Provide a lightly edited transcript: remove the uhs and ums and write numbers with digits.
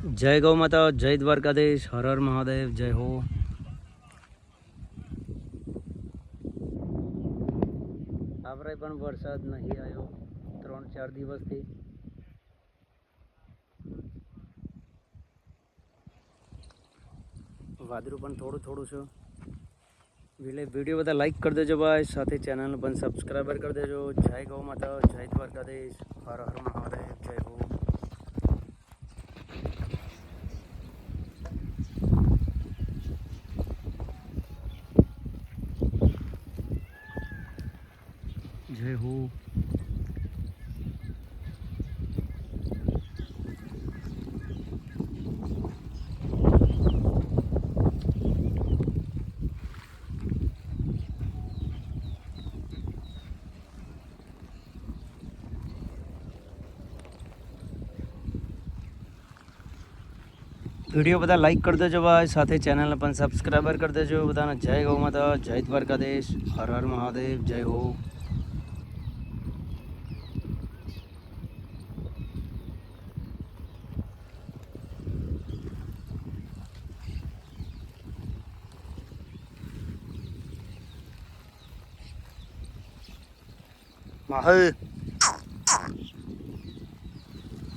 જય ગૌ માતા, જય દ્વારકાધીશ, હર હર મહાદેવ, જય હો. આપણે પણ વરસાદ નહીં આવ્યો 3-4 દિવસથી. વાદળું પણ થોડું થોડું છે. વિડીયો બધા લાઈક કરી દેજો ભાઈ, સાથે ચેનલ પણ સબસ્ક્રાઈબર કરી દેજો. જય ગૌ માતા, જય દ્વારકાધીશ, હર હર મહાદેવ, જય હો. જય હો. વિડીયો બધા લાઈક કરી દેજો ભાઈ, સાથે ચેનલને પણ સબસ્ક્રાઈબર કરી દેજો. બધાને જય ગૌ માતા, જય દ્વારકાધીશ, હર હર મહાદેવ, જય હો. માહે